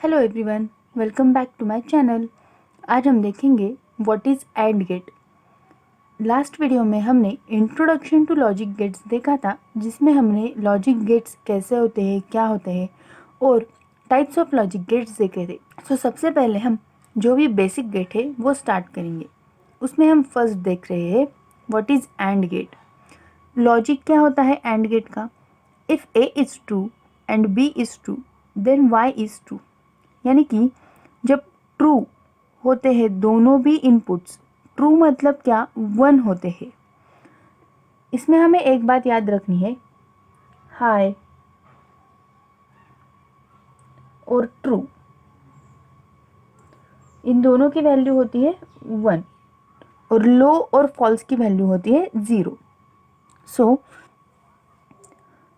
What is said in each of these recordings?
Hello everyone, welcome back to my channel. आज हम देखेंगे what is AND gate. Last video में हमने इंट्रोडक्शन टू लॉजिक गेट्स देखा था, जिसमें हमने लॉजिक गेट्स कैसे होते हैं, क्या होते हैं और टाइप्स ऑफ लॉजिक गेट्स देखे थे। सबसे पहले हम जो भी बेसिक गेट है वो स्टार्ट करेंगे। उसमें हम फर्स्ट देख रहे हैं what is AND gate. Logic क्या होता है एंड गेट का? If A is true and B is true then Y is true. यानी कि जब ट्रू होते हैं दोनों भी इनपुट्स, ट्रू मतलब क्या, 1 होते हैं। इसमें हमें एक बात याद रखनी है, हाई और ट्रू इन दोनों की वैल्यू होती है 1 और लो और फॉल्स की वैल्यू होती है 0।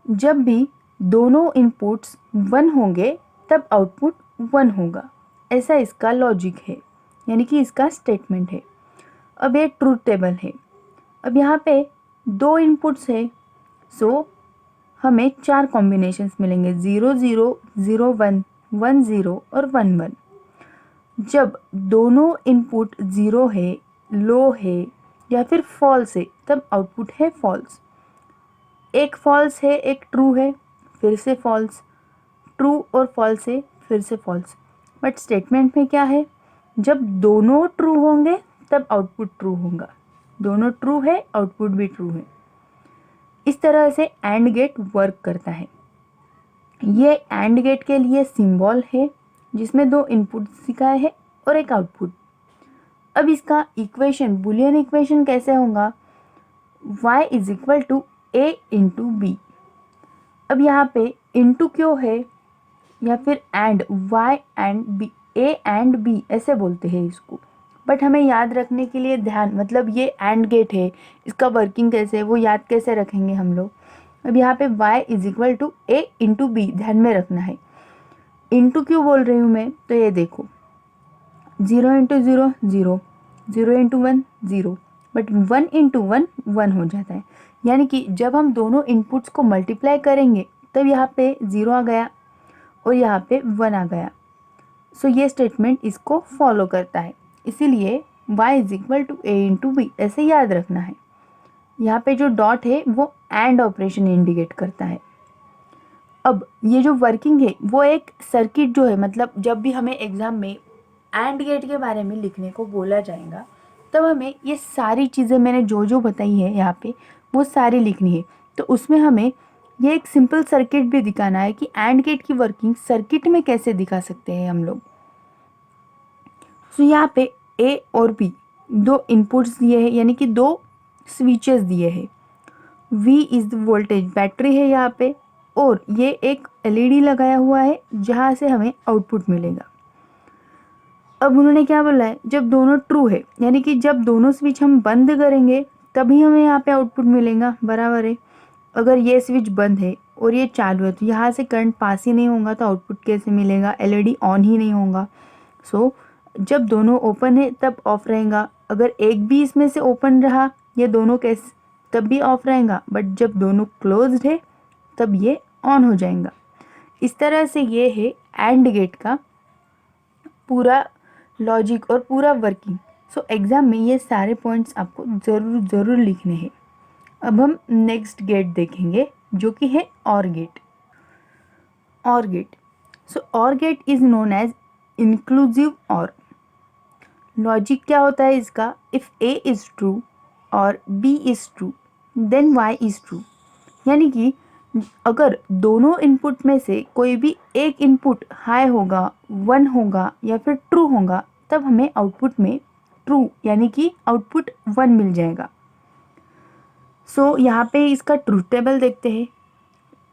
जब भी दोनों इनपुट्स 1 होंगे तब आउटपुट 1 होगा। ऐसा इसका लॉजिक है, यानी कि इसका स्टेटमेंट है। अब ये ट्रूथ टेबल है। अब यहाँ पे 2 इनपुट्स है, हमें 4 कॉम्बिनेशंस मिलेंगे, 0 0 0 1 1 0 और 1 1। जब दोनों इनपुट 0 है, लो है या फिर फॉल्स है तब आउटपुट है फॉल्स। एक फॉल्स है, एक ट्रू है, फिर से फॉल्स, ट्रू और फॉल्स है, फिर से फॉल्स। बट स्टेटमेंट में क्या है, जब दोनों ट्रू होंगे तब आउटपुट ट्रू होगा। दोनों ट्रू है, आउटपुट भी ट्रू है। इस तरह से एंड गेट वर्क करता है। ये एंड गेट के लिए सिंबल है जिसमें 2 इनपुट दिखाए हैं और एक आउटपुट। अब इसका इक्वेशन, बुलियन इक्वेशन कैसे होगा? y is equal to a into B. अब यहाँ पे इंटू क्यों है, या फिर AND, y AND b, a AND b ऐसे बोलते हैं इसको। बट हमें याद रखने के लिए ध्यान, मतलब ये एंड गेट है, इसका वर्किंग कैसे है वो याद कैसे रखेंगे हम लोग। अब यहाँ पे y is equal to a into B ध्यान में रखना है। इंटू क्यों बोल रही हूँ मैं, तो ये देखो 0 इंटू 0 0, 0 इंटू 1 0, बट 1 इंटू 1 1 हो जाता है। यानी कि जब हम दोनों इनपुट्स को मल्टीप्लाई करेंगे तब यहाँ पे 0 आ गया और यहाँ पे 1 आ गया। ये स्टेटमेंट इसको फॉलो करता है, इसीलिए y is equal to a into B ऐसे याद रखना है। यहाँ पे जो डॉट है वो एंड ऑपरेशन इंडिकेट करता है। अब ये जो वर्किंग है वो एक सर्किट जो है, मतलब जब भी हमें एग्ज़ाम में एंड गेट के बारे में लिखने को बोला जाएगा तब हमें ये सारी चीज़ें मैंने जो जो बताई है यहाँ पे वो सारी लिखनी है। तो उसमें हमें ये एक सिंपल सर्किट भी दिखाना है कि एंड गेट की वर्किंग सर्किट में कैसे दिखा सकते हैं हम लोग। यहाँ पे A और B 2 इनपुट्स दिए हैं, यानी कि 2 स्विचेस दिए हैं। V is the voltage, battery है यहाँ पे, और ये एक LED लगाया हुआ है जहाँ से हमें आउटपुट मिलेगा। अब उन्होंने क्या बोला है, जब दोनों ट्रू है, यानी कि जब दोनों स्विच हम बंद करेंगे तभी हमें यहाँ पे आउटपुट मिलेगा, बराबर है। अगर ये स्विच बंद है और ये चालू है तो यहाँ से करंट पास ही नहीं होगा तो आउटपुट कैसे मिलेगा, LED ऑन ही नहीं होगा। जब दोनों ओपन है तब ऑफ रहेगा। अगर एक भी इसमें से ओपन रहा, ये दोनों केस, तब भी ऑफ रहेगा। बट जब दोनों क्लोज्ड है तब ये ऑन हो जाएगा। इस तरह से ये है एंड गेट का पूरा लॉजिक और पूरा वर्किंग। एग्ज़ाम में ये सारे पॉइंट्स आपको ज़रूर लिखने हैं। अब हम नेक्स्ट गेट देखेंगे जो कि है और gate. Or gate, or gate is known as inclusive or. Logic क्या होता है इसका, if A is true or B is true then Y is true. यानी कि अगर दोनों इनपुट में से कोई भी एक इनपुट हाई होगा, 1 होगा या फिर ट्रू होगा तब हमें आउटपुट में ट्रू यानी कि आउटपुट 1 मिल जाएगा। यहाँ पे इसका ट्रूथ टेबल देखते हैं।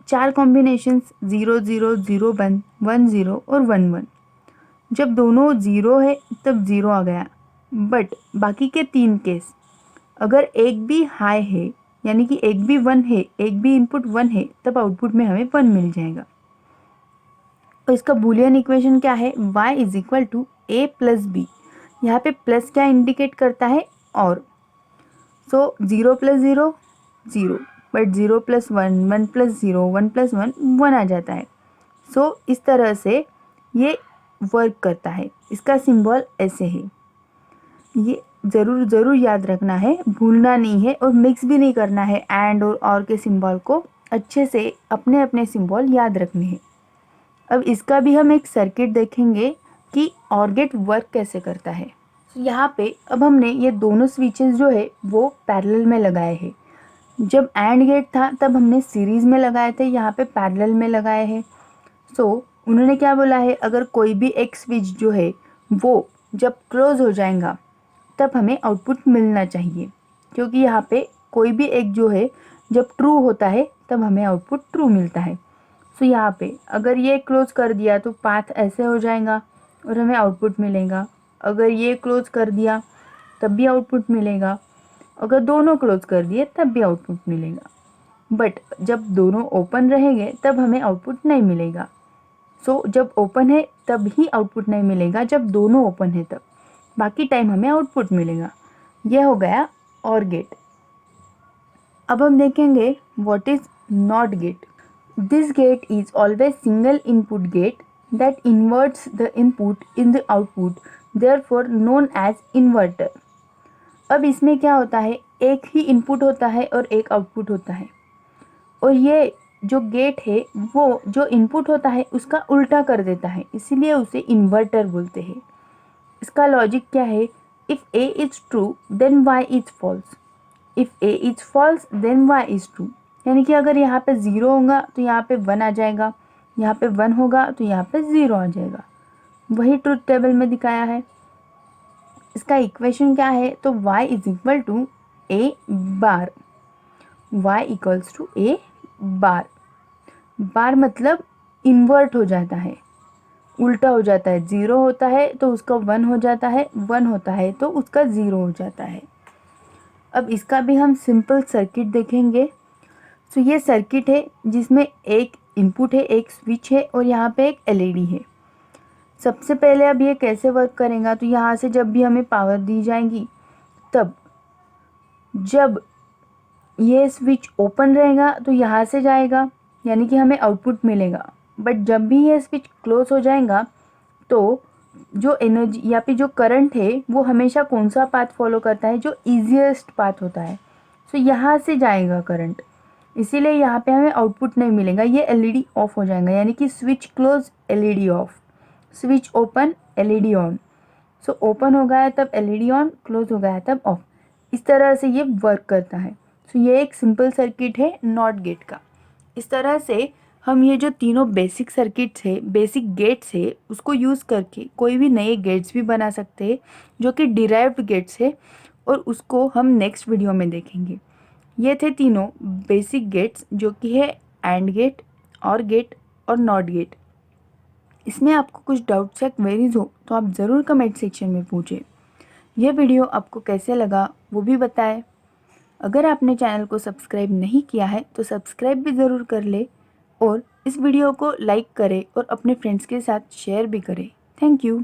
4 कॉम्बिनेशंस 0 0 0 1 1 0 और 1 1। जब दोनों 0 है तब 0 आ गया। बट बाकी के 3 केस, अगर एक भी हाई है यानी कि एक भी 1 है, एक भी इनपुट 1 है तब आउटपुट में हमें 1 मिल जाएगा। तो इसका बुलियन इक्वेशन क्या है, y is equal to a plus B. यहाँ पे प्लस क्या इंडिकेट करता है, or. 0 plus 0 0, but 0 plus 1 1 plus 0 1 plus 1 1 आ जाता है। इस तरह से ये वर्क करता है। इसका सिंबल ऐसे है, ये ज़रूर याद रखना है, भूलना नहीं है और मिक्स भी नहीं करना है। एंड और के सिंबल को अच्छे से अपने अपने सिंबल याद रखने हैं। अब इसका भी हम एक सर्किट देखेंगे कि ऑर गेट वर्क कैसे करता है। यहाँ पे अब हमने ये दोनों स्विचेस जो है वो पैरेलल में लगाए हैं। जब एंड गेट था तब हमने सीरीज़ में लगाए थे, यहाँ पे पैरेलल में लगाए हैं। उन्होंने क्या बोला है, अगर कोई भी एक स्विच जो है वो जब क्लोज हो जाएगा तब हमें आउटपुट मिलना चाहिए, क्योंकि यहाँ पे कोई भी एक जो है जब ट्रू होता है तब हमें आउटपुट ट्रू मिलता है। यहाँ पे अगर ये क्लोज कर दिया तो पाथ ऐसे हो जाएगा और हमें आउटपुट मिलेगा। अगर ये क्लोज कर दिया तब भी आउटपुट मिलेगा, अगर दोनों क्लोज कर दिए तब भी आउटपुट मिलेगा। बट जब दोनों ओपन रहेंगे तब हमें आउटपुट नहीं मिलेगा। जब ओपन है तब ही आउटपुट नहीं मिलेगा, जब दोनों ओपन है तब, बाकी टाइम हमें आउटपुट मिलेगा। यह हो गया और गेट। अब हम देखेंगे what is not gate. This gate is always single input gate that inverts the input in the output, therefore known as inverter। अब इसमें क्या होता है, एक ही इनपुट होता है और एक आउटपुट होता है, और ये जो गेट है वो जो इनपुट होता है उसका उल्टा कर देता है, इसीलिए उसे इन्वर्टर बोलते हैं। इसका लॉजिक क्या है, if A is true then Y is false, if A is false then Y is true. यानी कि अगर यहाँ पे 0 होगा तो यहाँ पे 1 आ जाएगा, यहाँ पे 1 होगा तो यहाँ पे 0 आ जाएगा। वही ट्रुथ टेबल में दिखाया है। इसका इक्वेशन क्या है, तो y is equal to A bar, y equals to A bar. Bar मतलब इन्वर्ट हो जाता है, उल्टा हो जाता है। 0 होता है तो उसका 1 हो जाता है, 1 होता है तो उसका 0 हो जाता है। अब इसका भी हम सिंपल सर्किट देखेंगे। ये सर्किट है जिसमें एक इनपुट है, एक स्विच है और यहाँ पे एक एलईडी है। सबसे पहले अब ये कैसे वर्क करेगा, तो यहाँ से जब भी हमें पावर दी जाएगी तब जब ये स्विच ओपन रहेगा तो यहाँ से जाएगा, यानी कि हमें आउटपुट मिलेगा। बट जब भी ये स्विच क्लोज हो जाएगा तो जो एनर्जी या फिर जो करंट है वो हमेशा कौन सा पाथ फॉलो करता है, जो ईजिएस्ट पाथ होता है। यहाँ से जाएगा करंट, इसीलिए यहाँ पे हमें आउटपुट नहीं मिलेगा। ये एलईडी ऑफ हो जाएगा, यानी कि switch close LED of, switch open LED on. Open हो गया है तब एलईडी ऑन, क्लोज हो गया है तब ऑफ। इस तरह से ये वर्क करता है। ये एक सिंपल सर्किट है नॉट गेट का। इस तरह से हम ये जो तीनों बेसिक सर्किट्स है, बेसिक गेट्स है, उसको यूज़ करके कोई भी नए गेट्स भी बना सकते हैं जो कि डिराइव्ड गेट्स है, और उसको हम नेक्स्ट वीडियो में देखेंगे। ये थे तीनों बेसिक गेट्स जो कि है एंड गेट, और गेट और नॉट गेट। इसमें आपको कुछ डाउट्स या क्वेरीज हो तो आप ज़रूर कमेंट सेक्शन में पूछें। यह वीडियो आपको कैसे लगा वो भी बताएं। अगर आपने चैनल को सब्सक्राइब नहीं किया है तो सब्सक्राइब भी ज़रूर कर ले, और इस वीडियो को लाइक करें और अपने फ्रेंड्स के साथ शेयर भी करें। Thank you.